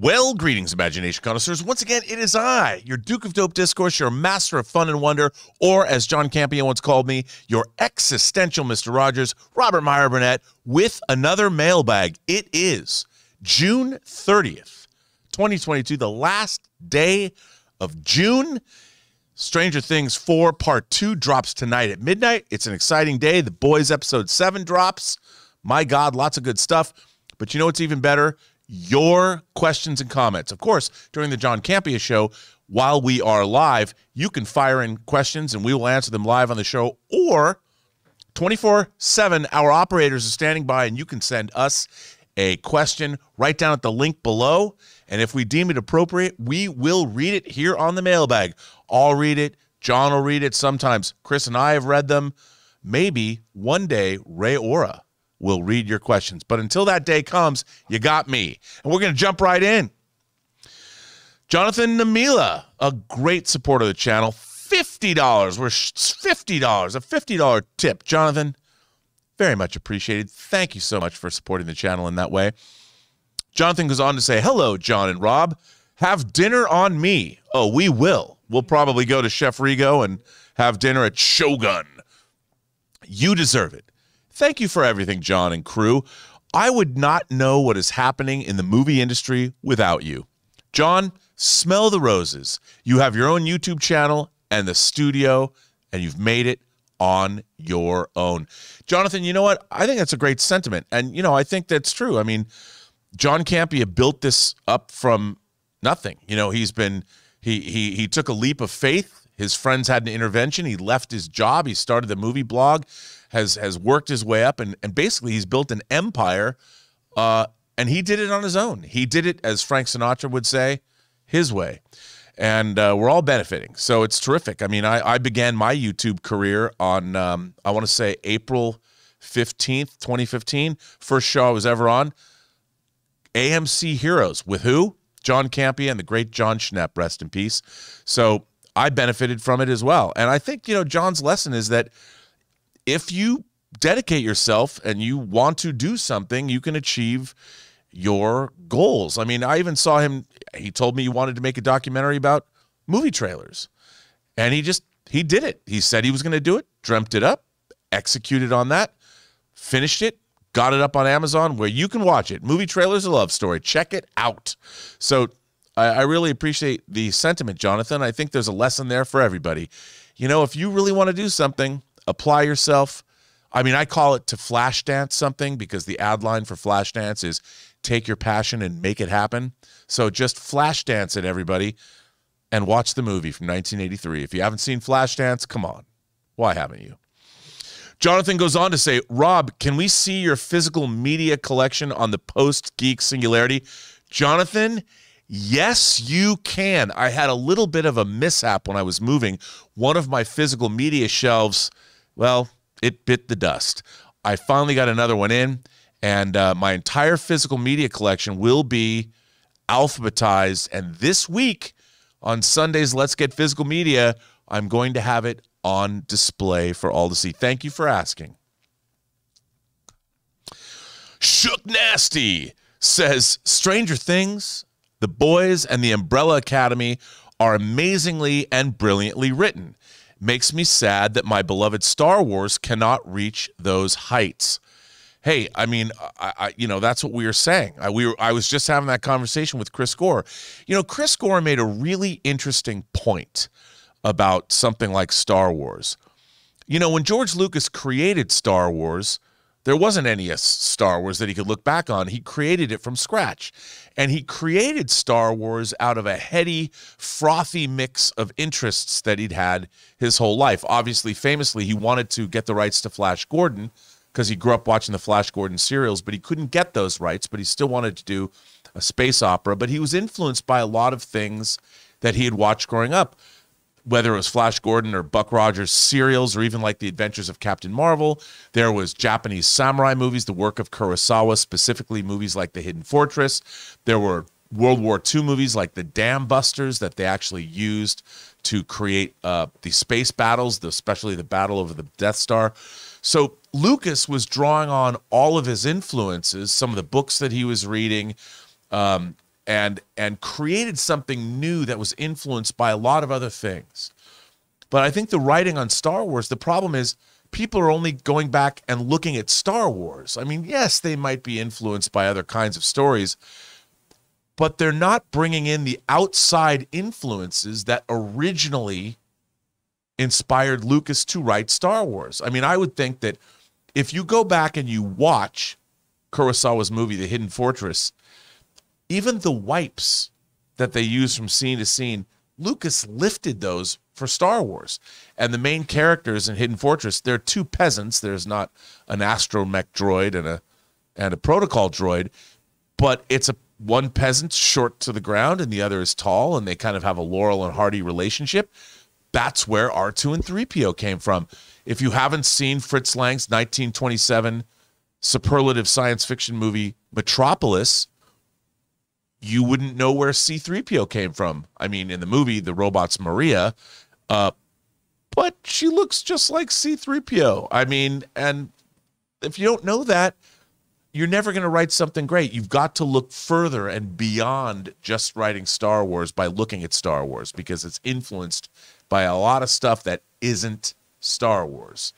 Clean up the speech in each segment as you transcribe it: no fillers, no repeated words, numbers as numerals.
Well, greetings, imagination connoisseurs. Once again, it is I, your Duke of Dope Discourse, your master of fun and wonder, or as John Campea once called me, your existential Mr. Rogers, Robert Meyer Burnett, with another mailbag. It is June 30th, 2022, the last day of June. Stranger Things 4 Part 2 drops tonight at midnight. It's an exciting day. The Boys Episode 7 drops. My God, lots of good stuff. But you know what's even better? Your questions and comments. Of course, during the John Campea Show, while we are live, you can fire in questions and we will answer them live on the show. Or 24/7, our operators are standing by and you can send us a question right down at the link below. And if we deem it appropriate, we will read it here on the mailbag. I'll read it. John will read it. Sometimes Chris and I have read them. Maybe one day Ray Ora will read your questions. But until that day comes, you got me. And we're going to jump right in. Jonathan Namila, a great supporter of the channel, $50. We're $50, a $50 tip. Jonathan, very much appreciated. Thank you so much for supporting the channel in that way. Jonathan goes on to say, hello, John and Rob. Have dinner on me. Oh, we will. We'll probably go to Chef Rigo and have dinner at Shogun. You deserve it. Thank you for everything, John and crew. I would not know what is happening in the movie industry without you. John, smell the roses. You have your own YouTube channel and the studio, and you've made it on your own. Jonathan, you know what? I think that's a great sentiment. And, you know, I think that's true. I mean, John Campea built this up from nothing. You know, he took a leap of faith. His friends had an intervention. He left his job. He started the movie blog, has worked his way up, and basically he's built an empire, and he did it on his own. He did it, as Frank Sinatra would say, his way. And we're all benefiting. So it's terrific. I mean, I began my YouTube career on, I want to say, April 15th, 2015. First show I was ever on. AMC Heroes. With who? John Campea and the great John Schnepp, rest in peace. So I benefited from it as well. And I think, you know, John's lesson is that if you dedicate yourself and you want to do something, you can achieve your goals. I mean, I even saw him, he told me he wanted to make a documentary about movie trailers. And he did it. He said he was going to do it, dreamt it up, executed on that, finished it, got it up on Amazon where you can watch it. Movie Trailers, a Love Story. Check it out. So I really appreciate the sentiment, Jonathan. I think there's a lesson there for everybody. You know, if you really want to do something, apply yourself. I mean, I call it to flash dance something because the ad line for flash dance is take your passion and make it happen. So just flash dance it, everybody, and watch the movie from 1983. If you haven't seen Flashdance, come on. Why haven't you? Jonathan goes on to say, Rob, can we see your physical media collection on the Post-Geek Singularity? Jonathan, yes, you can. I had a little bit of a mishap when I was moving. One of my physical media shelves, well, it bit the dust. I finally got another one in, and my entire physical media collection will be alphabetized. And this week, on Sunday's Let's Get Physical Media, I'm going to have it on display for all to see. Thank you for asking. Shook Nasty says, Stranger Things, The Boys, and The Umbrella Academy are amazingly and brilliantly written. Makes me sad that my beloved Star Wars cannot reach those heights. Hey, I mean, you know, that's what we were saying. I was just having that conversation with Chris Gore. You know, Chris Gore made a really interesting point about something like Star Wars. You know, when George Lucas created Star Wars, there wasn't any Star Wars that he could look back on. He created it from scratch. And he created Star Wars out of a heady, frothy mix of interests that he'd had his whole life. Obviously, famously, he wanted to get the rights to Flash Gordon because he grew up watching the Flash Gordon serials, but he couldn't get those rights, but he still wanted to do a space opera. But he was influenced by a lot of things that he had watched growing up, whether it was Flash Gordon or Buck Rogers serials or even like The Adventures of Captain Marvel. There was Japanese samurai movies, the work of Kurosawa, specifically movies like The Hidden Fortress. There were World War II movies like The Dam Busters that they actually used to create the space battles, especially the battle over the Death Star. So Lucas was drawing on all of his influences, some of the books that he was reading, and created something new that was influenced by a lot of other things. But I think the writing on Star Wars, the problem is people are only going back and looking at Star Wars. I mean, yes, they might be influenced by other kinds of stories, but they're not bringing in the outside influences that originally inspired Lucas to write Star Wars. I mean, I would think that if you go back and you watch Kurosawa's movie, The Hidden Fortress, even the wipes that they use from scene to scene, Lucas lifted those for Star Wars. And the main characters in Hidden Fortress, they're two peasants. There's not an astromech droid and a protocol droid, but it's one peasant's short to the ground and the other is tall, and they kind of have a Laurel and Hardy relationship. That's where R2 and 3PO came from. If you haven't seen Fritz Lang's 1927 superlative science fiction movie Metropolis, you wouldn't know where C-3PO came from. I mean, in the movie, the robot's Maria, but she looks just like C-3PO. I mean, and if you don't know that, you're never going to write something great. You've got to look further and beyond just writing Star Wars by looking at Star Wars, because it's influenced by a lot of stuff that isn't Star Wars.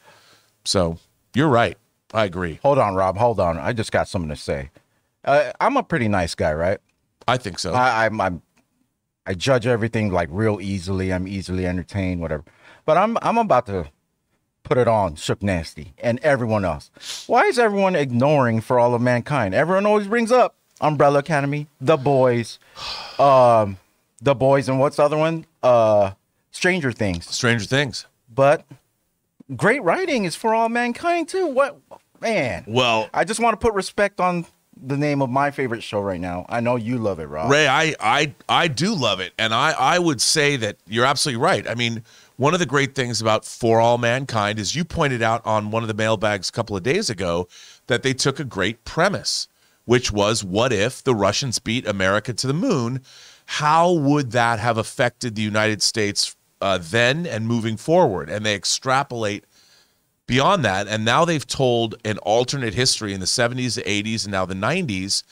So you're right. I agree. Hold on, Rob. Hold on. I just got something to say. I'm a pretty nice guy, right? I think so. I judge everything like real easily. I'm easily entertained, whatever. But I'm about to put it on Shook Nasty and everyone else. Why is everyone ignoring For All of Mankind? Everyone always brings up Umbrella Academy, The Boys, and what's the other one? Stranger Things. Stranger Things. But great writing is For All Mankind too. What, man? Well, I just want to put respect on the name of my favorite show right now. I know you love it, Rob. Ray, I do love it, and I would say that you're absolutely right. I mean, one of the great things about For All Mankind is you pointed out on one of the mailbags a couple of days ago that they took a great premise, which was, what if the Russians beat America to the moon? How would that have affected the United States then and moving forward? And they extrapolate beyond that, and now they've told an alternate history in the 70s, the 80s, and now the 90s,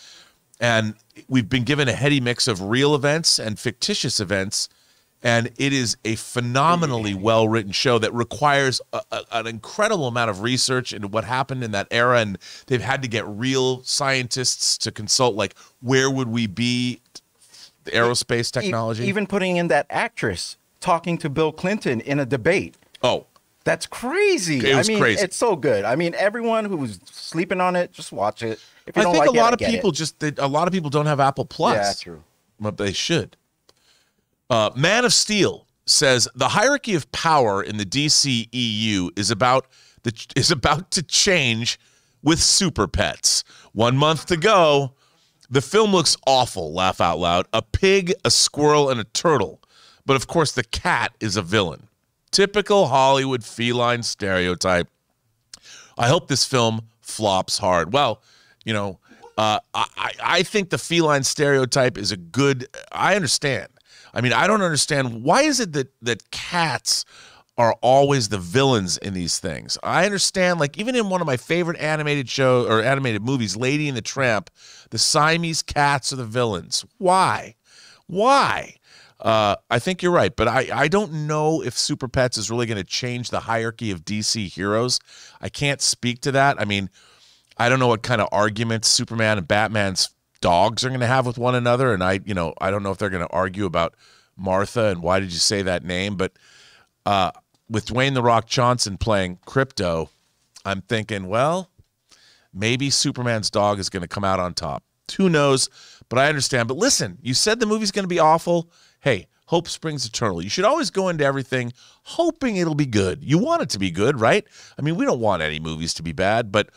and we've been given a heady mix of real events and fictitious events, and it is a phenomenally well-written show that requires an incredible amount of research into what happened in that era, and they've had to get real scientists to consult, like, where would we be, the aerospace technology. Even putting in that actress talking to Bill Clinton in a debate. Oh. That's crazy. It was crazy. It's so good. I mean, everyone who's sleeping on it, just watch it. If you I don't think like a lot of people don't have Apple Plus. Yeah, true. But they should. Man of Steel says the hierarchy of power in the DCEU is about to change with super pets. 1 month to go. The film looks awful, laugh out loud. A pig, a squirrel, and a turtle. But of course, the cat is a villain. Typical Hollywood feline stereotype. I hope this film flops hard. Well, you know, I think the feline stereotype is a good. I understand. I mean, I don't understand. Why is it that cats are always the villains in these things? I understand, like, even in one of my favorite animated movies, Lady and the Tramp, the Siamese cats are the villains. Why? I think you're right, but I don't know if Super Pets is really going to change the hierarchy of DC heroes. I can't speak to that. I mean, I don't know what kind of arguments Superman and Batman's dogs are going to have with one another, and I don't know if they're going to argue about Martha and why did you say that name, but with Dwayne "The Rock" Johnson playing Krypto, I'm thinking, well, maybe Superman's dog is going to come out on top. Who knows? But I understand. But listen, you said the movie's going to be awful. Hey, hope springs eternal. You should always go into everything hoping it'll be good. You want it to be good, right? I mean, we don't want any movies to be bad, but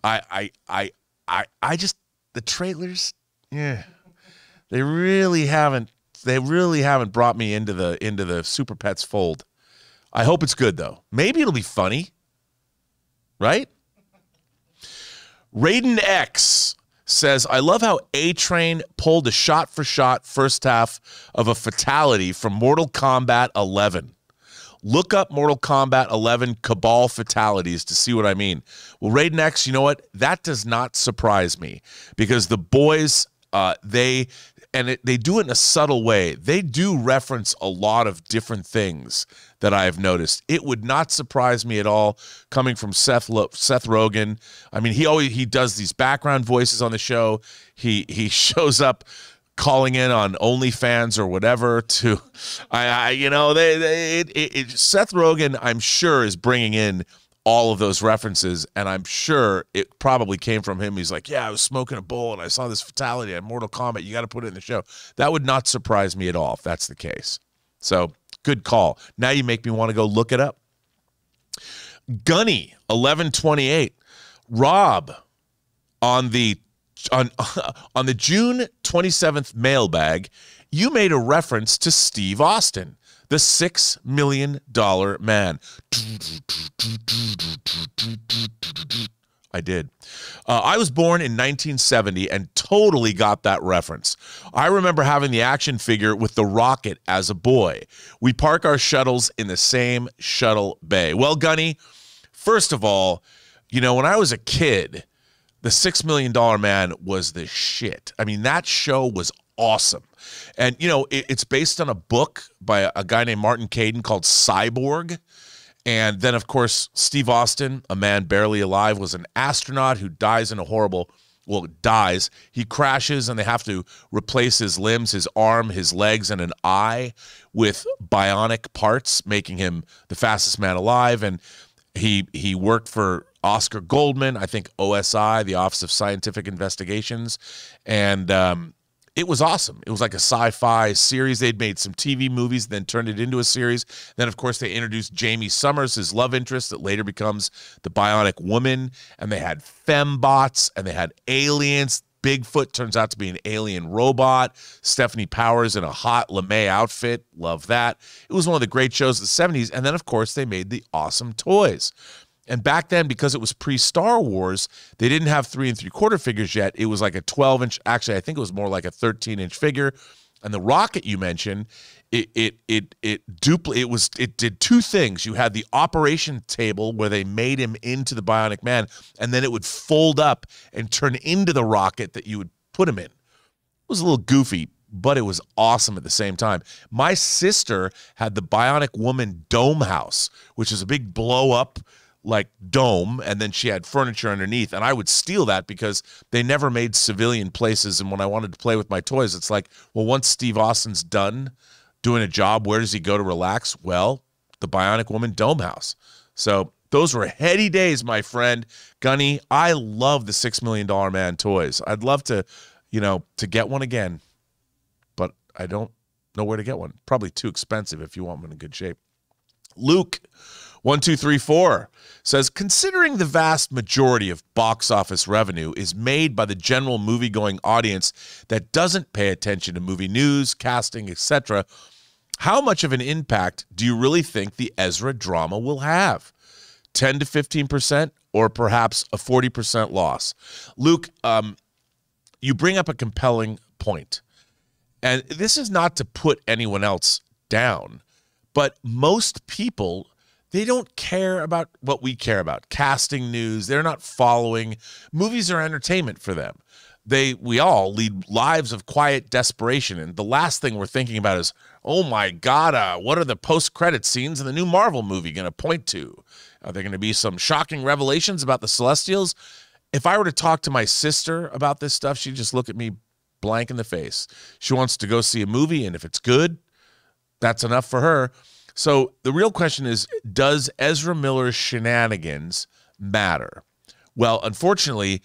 I just, the trailers, yeah, they really haven't brought me into the Super Pets fold. I hope it's good though. Maybe it'll be funny, right? Raiden X says, I love how A-Train pulled a shot-for-shot first half of a fatality from Mortal Kombat 11. Look up Mortal Kombat 11 Cabal fatalities to see what I mean. Well, Raiden X, you know what? That does not surprise me because the boys, they and they do it in a subtle way. They do reference a lot of different things that I have noticed. It would not surprise me at all coming from Seth Rogen. I mean, he does these background voices on the show. He shows up calling in on OnlyFans or whatever to, Seth Rogen, I'm sure, is bringing in all of those references, and I'm sure it probably came from him. He's like, yeah, I was smoking a bowl and I saw this fatality at Mortal Kombat. You got to put it in the show. That would not surprise me at all if that's the case. So good call. Now you make me want to go look it up. Gunny 1128. Rob, on the June 27th mailbag, you made a reference to Steve Austin, the $6 million man. I did. I was born in 1970 and totally got that reference. I remember having the action figure with the rocket as a boy. We park our shuttles in the same shuttle bay. Well, Gunny, first of all, when I was a kid, the $6 Million Man was the shit. I mean, that show was awesome. And, it's based on a book by a guy named Martin Caden called Cyborg. And then, of course, Steve Austin, a man barely alive, was an astronaut who dies in dies. He crashes, and they have to replace his limbs, his arm, his legs, and an eye with bionic parts, making him the fastest man alive. And he worked for Oscar Goldman, I think OSI, the Office of Scientific Investigations, and it was awesome. It was like a sci-fi series. They'd made some TV movies, then turned it into a series. Then, of course, they introduced Jamie Summers, his love interest, that later becomes the Bionic Woman. And they had fembots, and they had aliens. Bigfoot turns out to be an alien robot. Stephanie Powers in a hot LeMay outfit. Love that. It was one of the great shows of the 70s. And then, of course, they made the awesome toys. And back then, because it was pre-Star Wars, they didn't have 3 3/4 figures yet. It was like a 12-inch. Actually, I think it was more like a 13-inch figure. And the rocket you mentioned, it did two things. You had the operation table where they made him into the Bionic Man, and then it would fold up and turn into the rocket that you would put him in. It was a little goofy, but it was awesome at the same time. My sister had the Bionic Woman dome house, which is a big blow-up like dome, and then she had furniture underneath, and I would steal that because they never made civilian places. And when I wanted to play with my toys, it's like, well, once Steve Austin's done doing a job, where does he go to relax? Well, the Bionic Woman dome house. So those were heady days, my friend. Gunny, I love the $6 Million Man toys. I'd love to, to get one again, but I don't know where to get one. Probably too expensive if you want one in good shape. Luke 1234 says, considering the vast majority of box office revenue is made by the general movie-going audience that doesn't pay attention to movie news, casting, etc., how much of an impact do you really think the Ezra drama will have? 10 to 15%, or perhaps a 40% loss? Luke, you bring up a compelling point. And this is not to put anyone else down, but most people, they don't care about what we care about, casting news. They're not following. Movies are entertainment for them. We all lead lives of quiet desperation, and the last thing we're thinking about is, oh my God, what are the post-credit scenes in the new Marvel movie going to point to? Are there going to be some shocking revelations about the Celestials? If I were to talk to my sister about this stuff, she'd just look at me blank in the face. She wants to go see a movie, and if it's good, that's enough for her. So the real question is, does Ezra Miller's shenanigans matter? Well, unfortunately,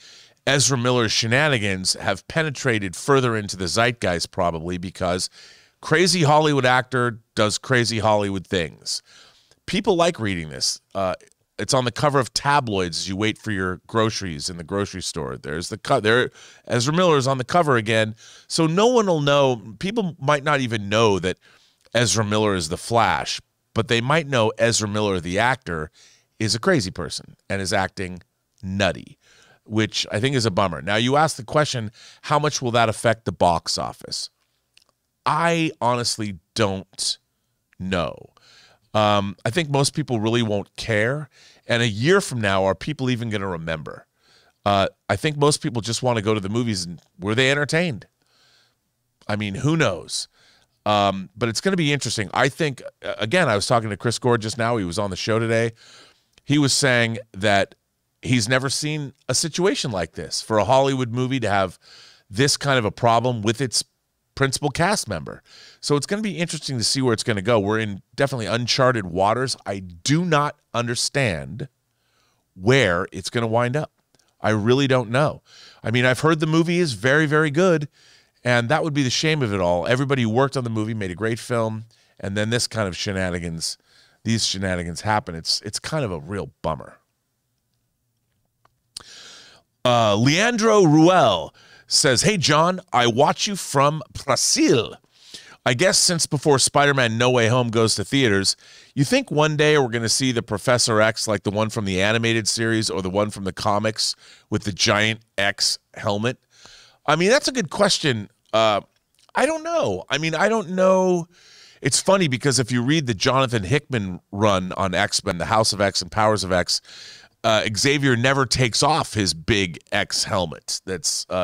Ezra Miller's shenanigans have penetrated further into the zeitgeist, probably because crazy Hollywood actor does crazy Hollywood things. People like reading this. It's on the cover of tabloids as you wait for your groceries in the grocery store. There's Ezra Miller's on the cover again. So no one will know. People might not even know that Ezra Miller is the Flash, but they might know Ezra Miller, the actor, is a crazy person and is acting nutty, which I think is a bummer. Now, you ask the question, how much will that affect the box office? I honestly don't know. I think most people really won't care. And a year from now, are people even going to remember? I think most people just want to go to the movies and were they entertained? I mean, who knows? But it's going to be interesting. I think, again, I was talking to Chris Gord just now. He was on the show today. He was saying that he's never seen a situation like this for a Hollywood movie to have this kind of a problem with its principal cast member. So it's going to be interesting to see where it's going to go. We're in definitely uncharted waters. I do not understand where it's going to wind up. I really don't know. I mean, I've heard the movie is very, very good, and that would be the shame of it all. Everybody who worked on the movie made a great film, and then this kind of shenanigans, these shenanigans happen. It's kind of a real bummer. Leandro Ruel says, hey, John, I watch you from Brazil. I guess since before Spider-Man No Way Home goes to theaters, you think one day we're going to see the Professor X like the one from the animated series or the one from the comics with the giant X helmet? I mean, that's a good question. I don't know. I mean, I don't know. It's funny because if you read the Jonathan Hickman run on X-Men, the House of X and Powers of X, Xavier never takes off his big X helmet.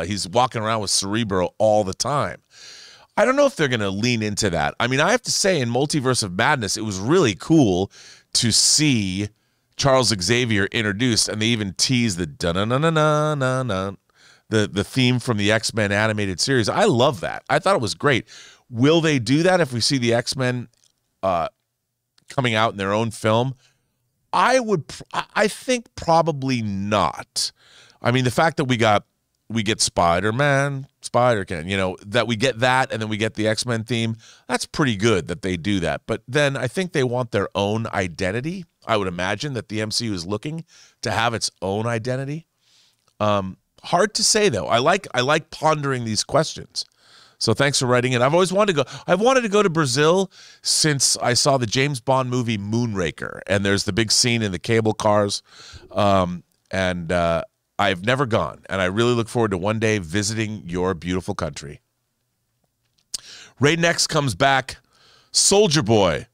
He's walking around with Cerebro all the time. I don't know if they're going to lean into that. I mean, I have to say, in Multiverse of Madness, it was really cool to see Charles Xavier introduced, and they even teased the da-na-na-na-na-na-na, the theme from the X-Men animated series. I love that. I thought it was great. Will they do that if we see the X-Men coming out in their own film? I think probably not. I mean, the fact that we get Spider-Man, Spider-Can, that we get that and then we get the X-Men theme, that's pretty good that they do that. But then I think they want their own identity. I would imagine that the MCU is looking to have its own identity. Hard to say, though. I like pondering these questions. So thanks for writing in. I've wanted to go to Brazil since I saw the James Bond movie Moonraker, and there's the big scene in the cable cars, and I've never gone, and I really look forward to one day visiting your beautiful country. Right next comes back Soulja Boy,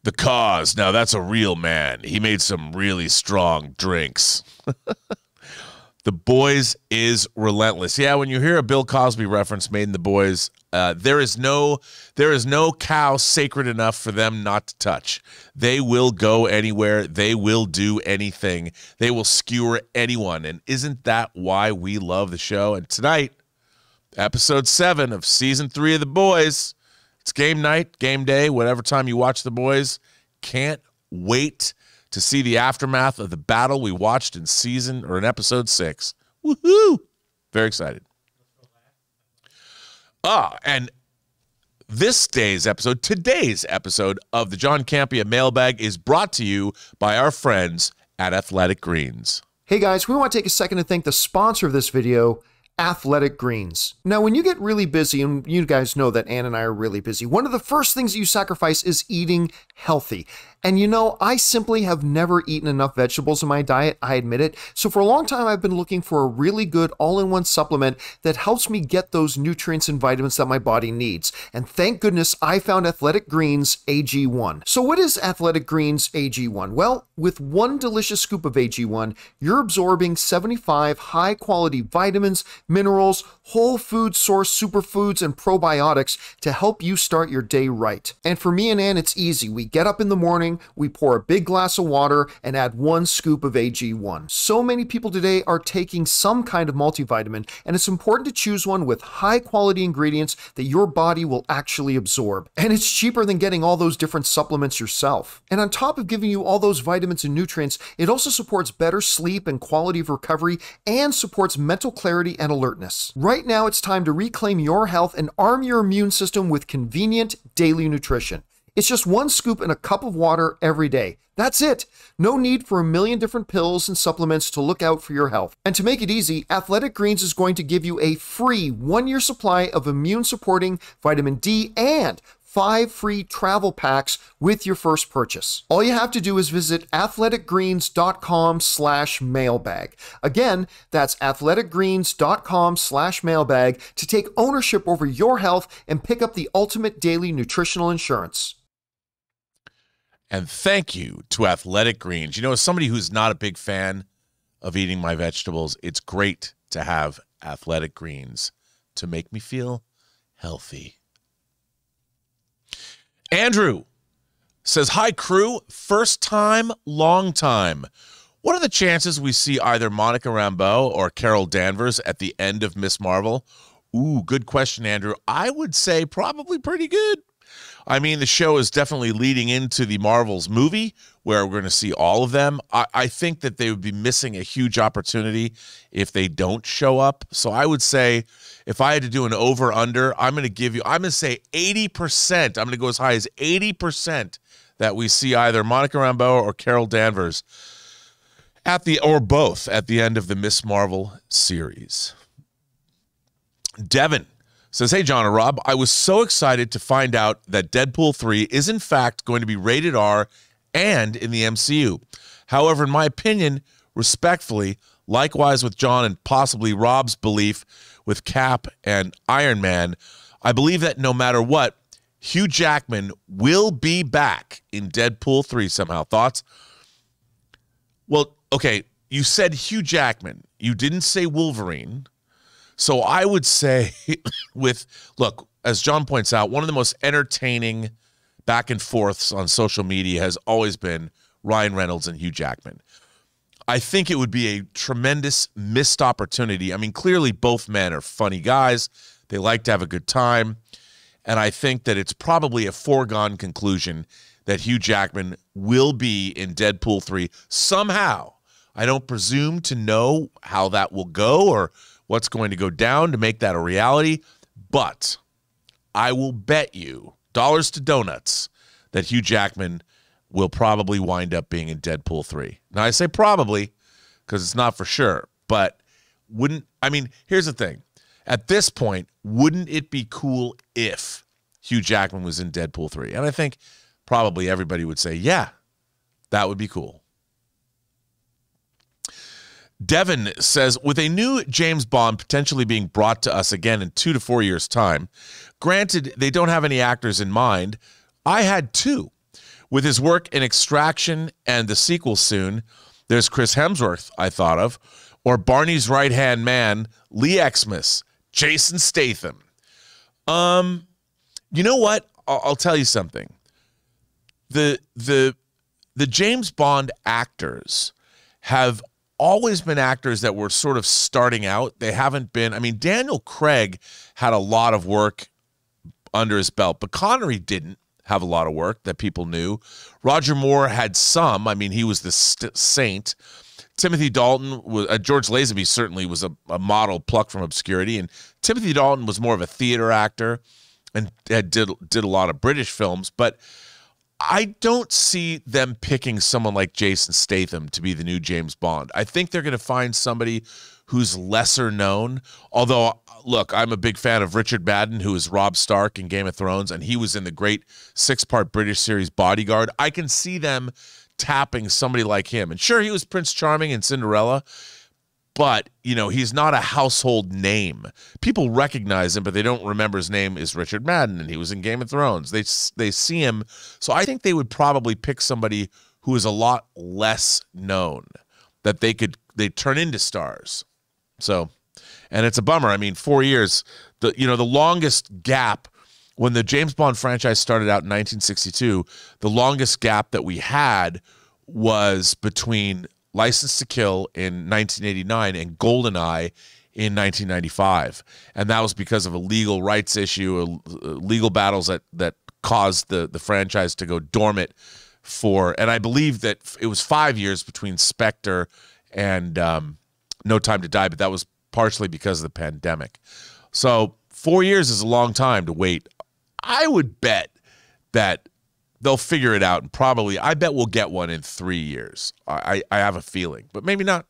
The Cause. Now that's a real man. He made some really strong drinks. The Boys is relentless. Yeah, when you hear a Bill Cosby reference made in The Boys, there is no cow sacred enough for them not to touch. They will go anywhere. They will do anything. They will skewer anyone. And isn't that why we love the show? And tonight, episode 7 of season 3 of The Boys. It's game night, game day, whatever time you watch The Boys. Can't wait to see the aftermath of the battle we watched in episode 6. Woohoo! Very excited. And today's episode of the John Campea Mailbag is brought to you by our friends at Athletic Greens. Hey guys, we want to take a second to thank the sponsor of this video, Athletic Greens. Now, when you get really busy, and you guys know that Ann and I are really busy, one of the first things you sacrifice is eating healthy. And I simply have never eaten enough vegetables in my diet, I admit it. So for a long time, I've been looking for a really good all-in-one supplement that helps me get those nutrients and vitamins that my body needs. And thank goodness I found Athletic Greens AG1. So what is Athletic Greens AG1? Well, with one delicious scoop of AG1, you're absorbing 75 high-quality vitamins, minerals, whole food source superfoods, and probiotics to help you start your day right. And for me and Ann, it's easy. We get up in the morning, we pour a big glass of water and add 1 scoop of AG1. So many people today are taking some kind of multivitamin, and it's important to choose one with high quality ingredients that your body will actually absorb. And it's cheaper than getting all those different supplements yourself. And on top of giving you all those vitamins and nutrients, it also supports better sleep and quality of recovery and supports mental clarity and alertness. Right now, it's time to reclaim your health and arm your immune system with convenient daily nutrition. It's just 1 scoop in a cup of water every day. That's it. No need for a million different pills and supplements to look out for your health. And to make it easy, Athletic Greens is going to give you a free 1-year supply of immune-supporting vitamin D and 5 free travel packs with your first purchase. All you have to do is visit athleticgreens.com/mailbag. Again, that's athleticgreens.com/mailbag to take ownership over your health and pick up the ultimate daily nutritional insurance. And thank you to Athletic Greens. As somebody who's not a big fan of eating my vegetables, it's great to have Athletic Greens to make me feel healthy. Andrew says, hi, crew. First time, long time. What are the chances we see either Monica Rambeau or Carol Danvers at the end of Miss Marvel? Ooh, good question, Andrew. I would say probably pretty good. I mean, the show is definitely leading into the Marvels movie where we're going to see all of them. I think that they would be missing a huge opportunity if they don't show up. So I would say if I had to do an over-under, I'm going to say 80%. I'm going to go as high as 80% that we see either Monica Rambeau or Carol Danvers or both at the end of the Miss Marvel series. Devin says, hey, John and Rob, I was so excited to find out that Deadpool 3 is in fact going to be rated R and in the MCU. However, in my opinion, respectfully, likewise with John and possibly Rob's belief with Cap and Iron Man, I believe that no matter what, Hugh Jackman will be back in Deadpool 3 somehow. Thoughts? Well, okay, you said Hugh Jackman. You didn't say Wolverine. So I would say look, as John points out, one of the most entertaining back and forths on social media has always been Ryan Reynolds and Hugh Jackman. I think it would be a tremendous missed opportunity. I mean, clearly both men are funny guys. They like to have a good time. And I think that it's probably a foregone conclusion that Hugh Jackman will be in Deadpool 3 somehow. I don't presume to know how that will go or what's going to go down to make that a reality, but I will bet you dollars to donuts that Hugh Jackman will probably wind up being in Deadpool 3. Now, I say probably because it's not for sure, but here's the thing. At this point, wouldn't it be cool if Hugh Jackman was in Deadpool 3? And I think probably everybody would say, yeah, that would be cool. Devin says, with a new James Bond potentially being brought to us again in 2 to 4 years' time, granted they don't have any actors in mind, I had two. With his work in Extraction and the sequel soon, there's Chris Hemsworth I thought of, or Barney's right-hand man, Lee Xmas, Jason Statham. You know what? I'll tell you something. The James Bond actors have always been actors that were sort of starting out. They haven't been, Daniel Craig had a lot of work under his belt, but Connery didn't have a lot of work that people knew. Roger Moore had some. He was the saint. Timothy Dalton, George Lazenby certainly was a model plucked from obscurity, and Timothy Dalton was more of a theater actor and did a lot of British films, but I don't see them picking someone like Jason Statham to be the new James Bond. I think they're going to find somebody who's lesser known. Although, look, I'm a big fan of Richard Madden, who is Robb Stark in Game of Thrones, and he was in the great 6-part British series Bodyguard. I can see them tapping somebody like him. And sure, he was Prince Charming in Cinderella, but, he's not a household name. People recognize him, but they don't remember his name is Richard Madden, and he was in Game of Thrones. They see him. So I think they would probably pick somebody who is a lot less known that they turn into stars. So, and it's a bummer. 4 years, the longest gap when the James Bond franchise started out in 1962, the longest gap that we had was between License to Kill in 1989 and GoldenEye in 1995. And that was because of a legal rights issue, legal battles that caused the franchise to go dormant and I believe that it was 5 years between Spectre and No Time to Die, but that was partially because of the pandemic. So 4 years is a long time to wait. I would bet that they'll figure it out, and probably, I bet we'll get one in 3 years. I have a feeling, but maybe not.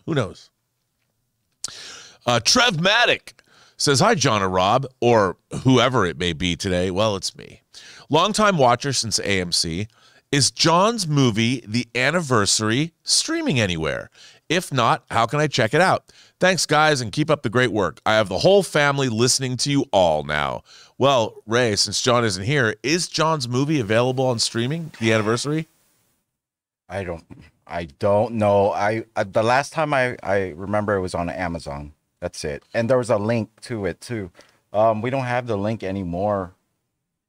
Who knows? Trevmatic says, hi, John or Rob, or whoever it may be today. Well, it's me. Longtime watcher since AMC. Is John's movie, The Anniversary, streaming anywhere? If not, how can I check it out? Thanks, guys, and keep up the great work. I have the whole family listening to you all now. Well, Ray, since John isn't here, is John's movie available on streaming, The Anniversary? I don't know. The last time I remember it was on Amazon. That's it. And there was a link to it too. We don't have the link anymore.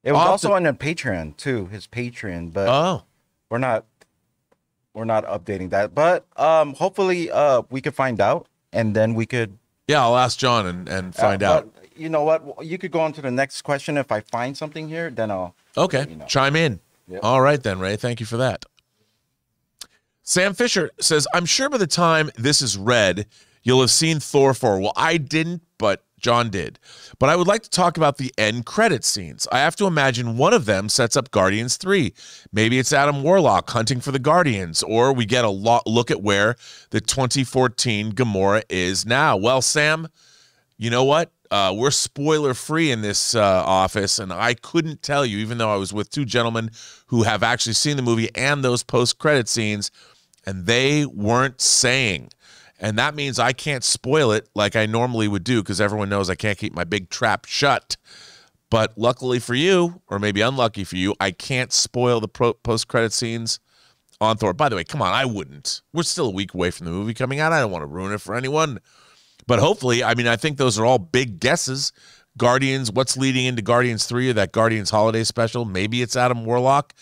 It was also on the Patreon too, his Patreon, but we're not updating that. But hopefully we could find out, and then we could. Yeah, I'll ask John and find out. You know what? You could go on to the next question. If I find something here, then I'll. Okay, chime in. Yep. All right then, Ray. Thank you for that. Sam Fisher says, I'm sure by the time this is read, you'll have seen Thor 4. Well, I didn't, but John did. But I would like to talk about the end credit scenes. I have to imagine one of them sets up Guardians 3. Maybe it's Adam Warlock hunting for the Guardians, or we get a look at where the 2014 Gamora is now. Well, Sam, you know what? We're spoiler-free in this office, and I couldn't tell you, even though I was with two gentlemen who have actually seen the movie and those post-credit scenes, and they weren't saying. And that means I can't spoil it like I normally would do because everyone knows I can't keep my big trap shut. But luckily for you, or maybe unlucky for you, I can't spoil the post-credit scenes on Thor. By the way, come on, I wouldn't. We're still a week away from the movie coming out. I don't want to ruin it for anyone. But hopefully, I mean, I think those are all big guesses. Guardians, what's leading into Guardians 3 or that Guardians holiday special? Maybe it's Adam Warlock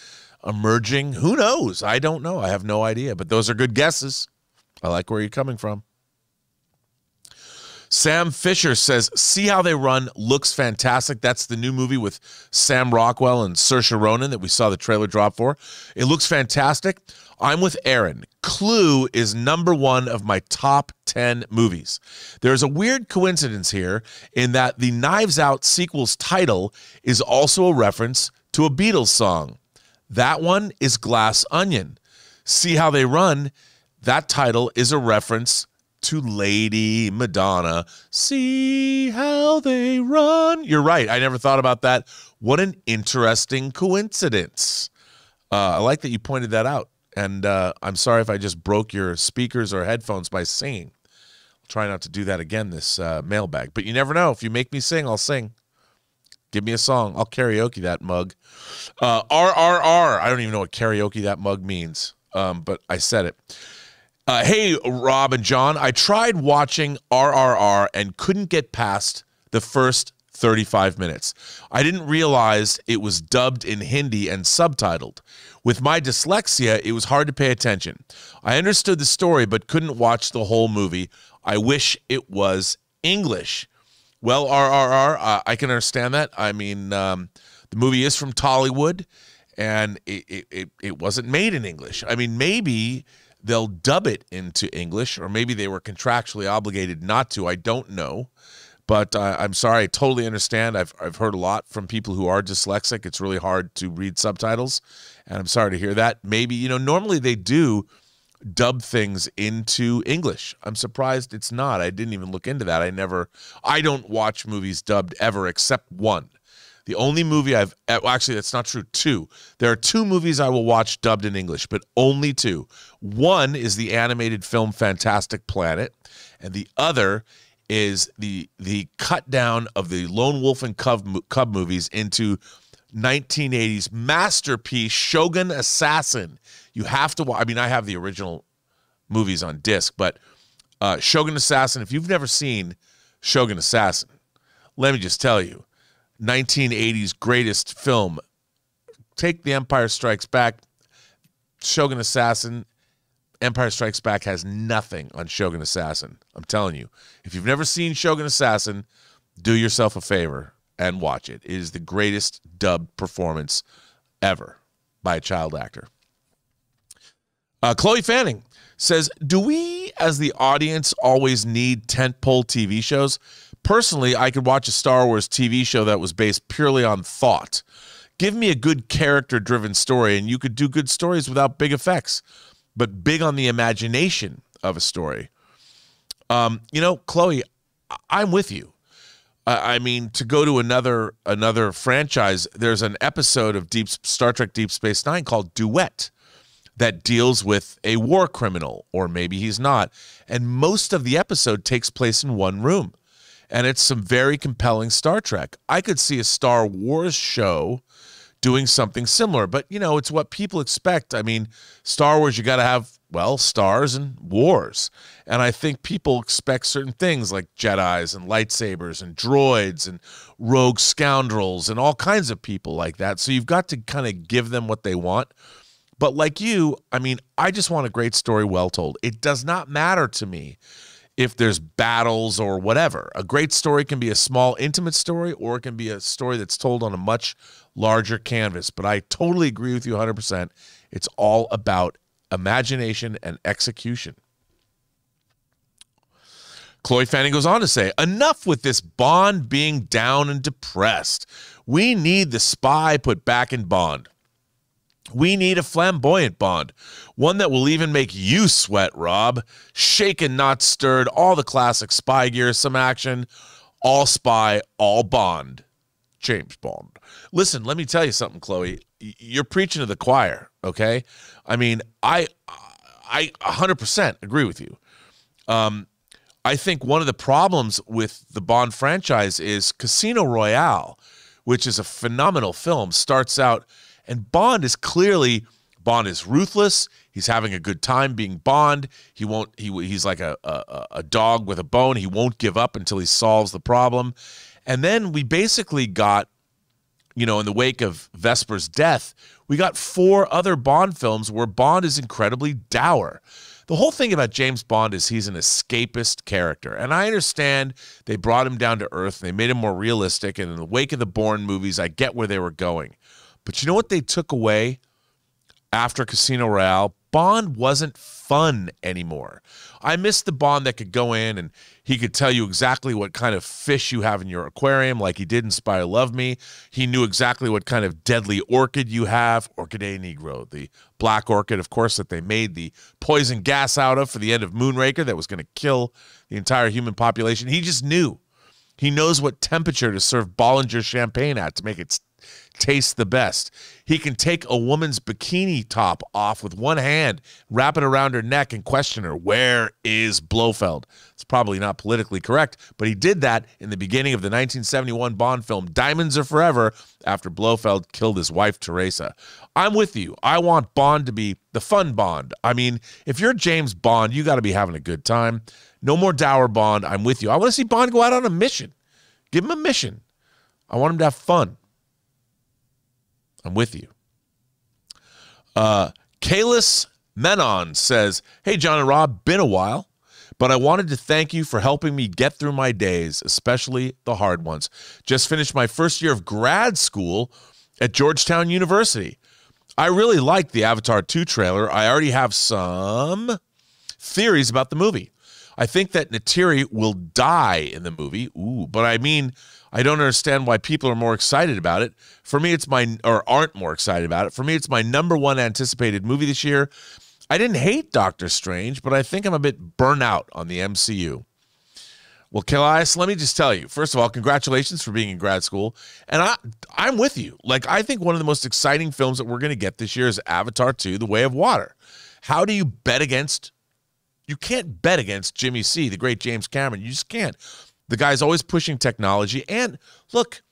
emerging. Who knows? I don't know. I have no idea. But those are good guesses. I like where you're coming from. Sam Fisher says, See How They Run looks fantastic. That's the new movie with Sam Rockwell and Saoirse Ronan that we saw the trailer drop for. It looks fantastic. I'm with Aaron. Clue is #1 of my top 10 movies. There's a weird coincidence here in that the Knives Out sequel's title is also a reference to a Beatles song. That one is Glass Onion. See How They Run, that title is a reference to Lady Madonna. See how they run. You're right. I never thought about that. What an interesting coincidence. I like that you pointed that out. And I'm sorry if I just broke your speakers or headphones by singing. I'll try not to do that again this mailbag. But you never know. If you make me sing, I'll sing. Give me a song. I'll karaoke that mug. RRR. I don't even know what karaoke that mug means. But I said it. Hey, Rob and John, I tried watching RRR and couldn't get past the first 35 minutes. I didn't realize it was dubbed in Hindi and subtitled. With my dyslexia, it was hard to pay attention. I understood the story but couldn't watch the whole movie. I wish it was English. Well, RRR, I can understand that. I mean, the movie is from Tollywood, and it wasn't made in English. I mean, maybe they'll dub it into English, or maybe they were contractually obligated not to. I don't know. But I'm sorry, I totally understand. I've heard a lot from people who are dyslexic. It's really hard to read subtitles, and I'm sorry to hear that. Maybe, normally they do dub things into English. I'm surprised it's not. I didn't even look into that. I don't watch movies dubbed ever except one. The only movie actually, that's not true, two. There are two movies I will watch dubbed in English, but only two. One is the animated film Fantastic Planet, and the other is the cut down of the Lone Wolf and Cub movies into 1980s masterpiece Shogun Assassin. You have to watch. I mean, I have the original movies on disc, but Shogun Assassin, if you've never seen Shogun Assassin, let me just tell you, 1980s greatest film. Take The Empire Strikes Back. Shogun Assassin. Empire Strikes Back has nothing on Shogun Assassin. I'm telling you. If you've never seen Shogun Assassin, do yourself a favor and watch it. It is the greatest dubbed performance ever by a child actor. Chloe Fanning says, do we as the audience always need tentpole TV shows? Personally, I could watch a Star Wars TV show that was based purely on thought. Give me a good character-driven story, and you could do good stories without big effects, but big on the imagination of a story. Chloe, I'm with you. I mean, to go to another franchise, there's an episode of Star Trek Deep Space Nine called Duet that deals with a war criminal, or maybe he's not, and most of the episode takes place in one room. And it's some very compelling Star Trek. I could see a Star Wars show doing something similar, but, it's what people expect. I mean, Star Wars, you got to have well, stars and wars. And I think people expect certain things like Jedis and lightsabers and droids and rogue scoundrels and all kinds of people like that. So you've got to kind of give them what they want. But like you, I mean, I just want a great story well told. It does not matter to me if there's battles or whatever. A great story can be a small, intimate story, or it can be a story that's told on a much larger canvas. But I totally agree with you 100%. It's all about imagination and execution. Chloe Fanning goes on to say, enough with this Bond being down and depressed. We need the spy put back in Bond. We need a flamboyant Bond, one that will even make you sweat, Rob. Shaken, not stirred, all the classic spy gear, some action, all spy, all Bond. James Bond. Listen, let me tell you something, Chloe. You're preaching to the choir, okay? I mean, I 100% agree with you. I think one of the problems with the Bond franchise is Casino Royale, which is a phenomenal film, starts out, and Bond is ruthless. He's having a good time being Bond. He's like a dog with a bone. He won't give up until he solves the problem. And then we basically got, in the wake of Vesper's death, we got 4 other Bond films where Bond is incredibly dour. The whole thing about James Bond is he's an escapist character. And I understand they brought him down to earth and they made him more realistic. And in the wake of the Bourne movies, I get where they were going. But you know what they took away after Casino Royale? Bond wasn't fun anymore. I miss the Bond that could go in and he could tell you exactly what kind of fish you have in your aquarium, like he did in Spy Who Loved Me. He knew exactly what kind of deadly orchid you have, Orchidea Negro, the black orchid, of course, that they made the poison gas out of for the end of Moonraker that was going to kill the entire human population. He just knew. He knows what temperature to serve Bollinger champagne at to make it taste the best. He can take a woman's bikini top off with one hand, wrap it around her neck, and question her, where is Blofeld? It's probably not politically correct, but he did that in the beginning of the 1971 Bond film Diamonds Are Forever after Blofeld killed his wife, Teresa. I'm with you. I want Bond to be the fun Bond. I mean, if you're James Bond, you got to be having a good time. No more dour Bond. I'm with you. I want to see Bond go out on a mission. Give him a mission. I want him to have fun. I'm with you. Kalis Menon says, hey, John and Rob, been a while, but I wanted to thank you for helping me get through my days, especially the hard ones. Just finished my first year of grad school at Georgetown University. I really liked the Avatar 2 trailer. I already have some theories about the movie. I think that Neytiri will die in the movie. Ooh, but I mean, I don't understand why people are more excited about it. For me, aren't more excited about it. For me, it's my #1 anticipated movie this year. I didn't hate Doctor Strange, but I think I'm a bit burnt out on the MCU. Well, Kalias, let me just tell you, first of all, congratulations for being in grad school. And I'm with you. Like, I think one of the most exciting films that we're going to get this year is Avatar 2, The Way of Water. How do you bet against? You can't bet against Jimmy C, the great James Cameron. You just can't. The guy's always pushing technology. And look,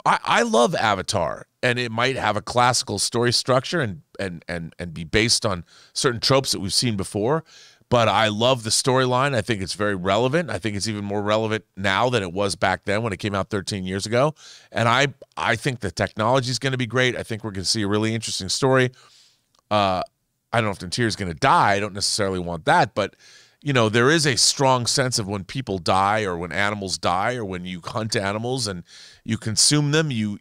I love Avatar, and it might have a classical story structure and be based on certain tropes that we've seen before. But I love the storyline. I think it's very relevant. I think it's even more relevant now than it was back then when it came out 13 years ago. And I think the technology is going to be great. I think we're going to see a really interesting story. I don't know if Neytiri is going to die. I don't necessarily want that, but there is a strong sense of when people die or when animals die or when you hunt animals and you consume them, you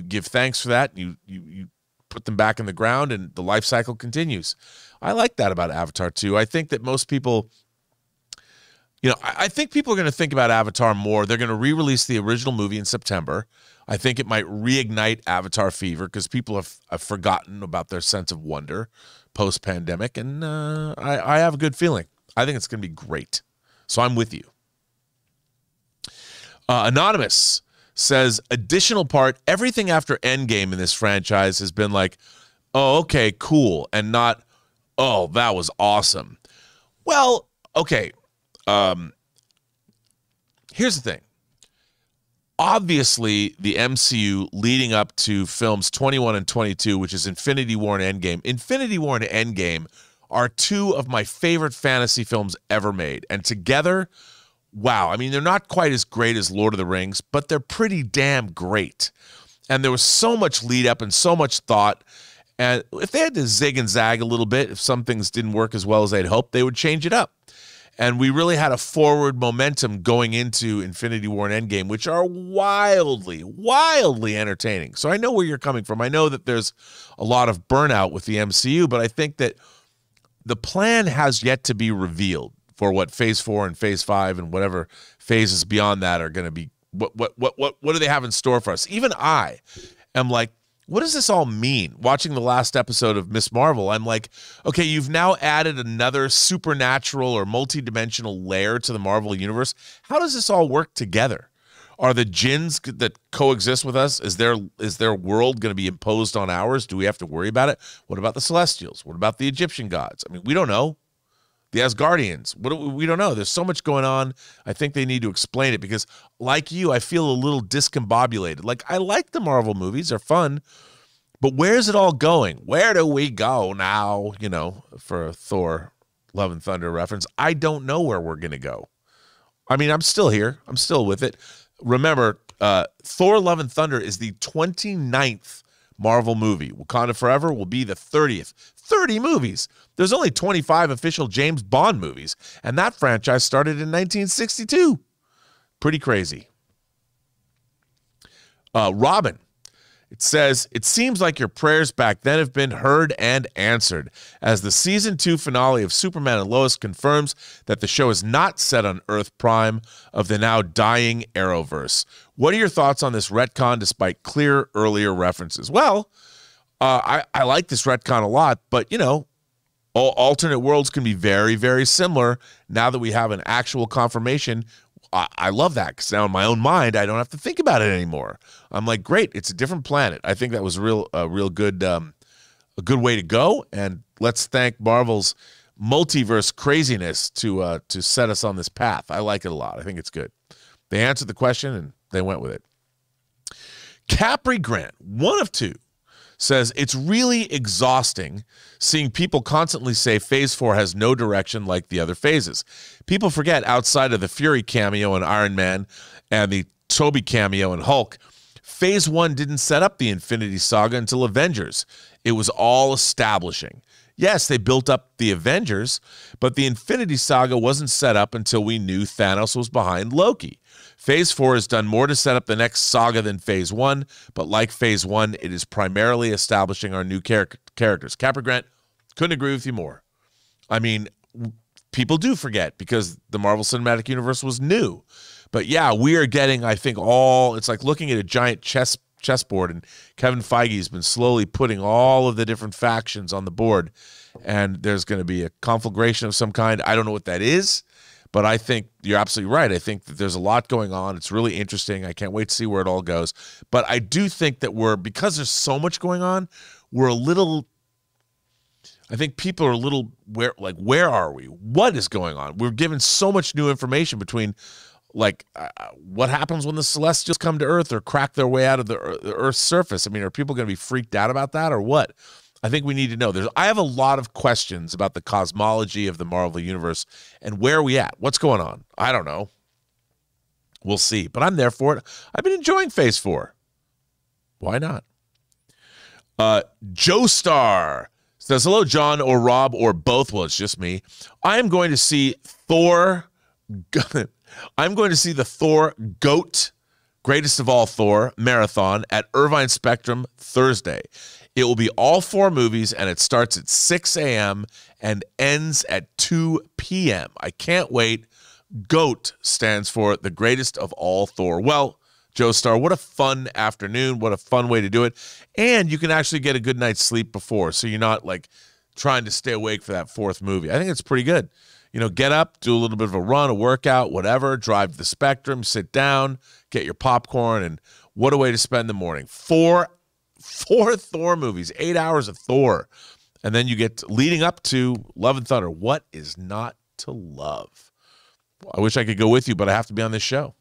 give thanks for that. You put them back in the ground and the life cycle continues. I like that about Avatar 2. I think that most people, I think people are going to think about Avatar more. They're going to re-release the original movie in September. I think it might reignite Avatar fever because people have forgotten about their sense of wonder post-pandemic, and I have a good feeling. I think it's going to be great. So I'm with you. Anonymous says, additional part, everything after Endgame in this franchise has been like, oh, okay, cool, and not, oh, that was awesome. Well, okay. Here's the thing. Obviously, the MCU leading up to films 21 and 22, which is Infinity War and Endgame. Infinity War and Endgame are two of my favorite fantasy films ever made. And together, wow. I mean, they're not quite as great as Lord of the Rings, but they're pretty damn great. And there was so much lead up and so much thought. And if they had to zig and zag a little bit, if some things didn't work as well as they'd hoped, they would change it up. And we really had a forward momentum going into Infinity War and Endgame, which are wildly, wildly entertaining. So I know where you're coming from. I know that there's a lot of burnout with the MCU, but I think that the plan has yet to be revealed for what Phase 4 and Phase 5 and whatever phases beyond that are going to be. What do they have in store for us? Even I am like, what does this all mean? Watching the last episode of Ms. Marvel, I'm like, okay, you've now added another supernatural or multidimensional layer to the Marvel universe. How does this all work together? Are the jinns that coexist with us, is their world going to be imposed on ours? Do we have to worry about it? What about the Celestials? What about the Egyptian gods? I mean, we don't know. The Asgardians, we don't know. There's so much going on. I think they need to explain it because, like you, I feel a little discombobulated. Like, I like the Marvel movies. They're fun. But where's it all going? Where do we go now? You know, for a Thor Love and Thunder reference, I don't know where we're going to go. I mean, I'm still here. I'm still with it. Remember, Thor Love and Thunder is the 29th Marvel movie. Wakanda Forever will be the 30th. 30 movies. There's only 25 official James Bond movies, and that franchise started in 1962. Pretty crazy. Robin, it says, it seems like your prayers back then have been heard and answered, as the season 2 finale of Superman and Lois confirms that the show is not set on Earth Prime of the now dying Arrowverse. What are your thoughts on this retcon despite clear earlier references? Well, I like this retcon a lot, but, you know, alternate worlds can be very, very similar. Now that we have an actual confirmation, I love that because now in my own mind, I don't have to think about it anymore. I'm like, great, it's a different planet. I think that was a real good way to go. And let's thank Marvel's multiverse craziness to set us on this path. I like it a lot. I think it's good. They answered the question and they went with it. Capri Grant, one of two, says it's really exhausting seeing people constantly say Phase 4 has no direction like the other phases. People forget outside of the Fury cameo in Iron Man and the Toby cameo in Hulk, Phase 1 didn't set up the Infinity Saga until Avengers. It was all establishing. Yes, they built up the Avengers, but the Infinity Saga wasn't set up until we knew Thanos was behind Loki. Phase 4 has done more to set up the next saga than Phase 1, but like Phase 1, it is primarily establishing our new characters. Capri Grant, couldn't agree with you more. I mean, people do forget because the Marvel Cinematic Universe was new. But yeah, we are getting, I think, it's like looking at a giant chessboard, and Kevin Feige's been slowly putting all of the different factions on the board, and there's going to be a conflagration of some kind. I don't know what that is. But I think you're absolutely right. I think that there's a lot going on. It's really interesting. I can't wait to see where it all goes. But I do think that because there's so much going on, I think people are a little, where are we? What is going on? We're given so much new information between, what happens when the Celestials come to Earth or crack their way out of the Earth's surface? I mean, are people going to be freaked out about that or what? I think we need to know. I have a lot of questions about the cosmology of the Marvel Universe and where are we at? What's going on? I don't know. We'll see. But I'm there for it. I've been enjoying Phase 4. Why not? Joe Star says, hello, John or Rob or both. Well, it's just me. I am going to see Thor. I'm going to see the Thor GOAT, Greatest of All Thor marathon at Irvine Spectrum Thursday. It will be all 4 movies, and it starts at 6 a.m. and ends at 2 p.m. I can't wait. GOAT stands for the Greatest of All Thor. Well, Joe Star, what a fun afternoon. What a fun way to do it. And you can actually get a good night's sleep before, so you're not, trying to stay awake for that 4th movie. I think it's pretty good. You know, get up, do a little bit of a run, a workout, whatever, drive to the Spectrum, sit down, get your popcorn, and what a way to spend the morning. 4 Thor movies, 8 hours of Thor. And then you get leading up to Love and Thunder. What is not to love? I wish I could go with you, but I have to be on this show.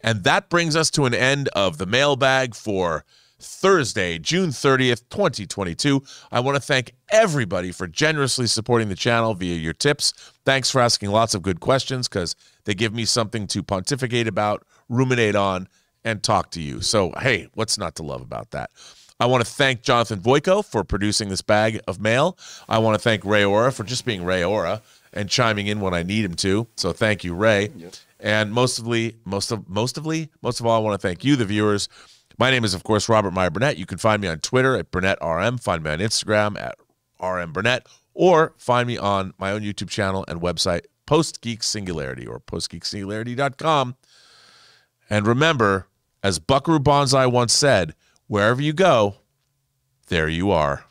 And that brings us to an end of the mailbag for Thursday, June 30th, 2022. I want to thank everybody for generously supporting the channel via your tips. Thanks for asking lots of good questions because they give me something to pontificate about, ruminate on, and talk to you. So, hey, what's not to love about that? I want to thank Jonathan Voico for producing this bag of mail. I want to thank Ray Ora for just being Ray Ora and chiming in when I need him to. So thank you, Ray. Yep. And most of all, I want to thank you, the viewers. My name is, of course, Robert Meyer Burnett. You can find me on Twitter at BurnettRM. Find me on Instagram at RMBurnett, or find me on my own YouTube channel and website, Postgeek Singularity, or postgeeksingularity.com. And remember, as Buckaroo Banzai once said, wherever you go, there you are.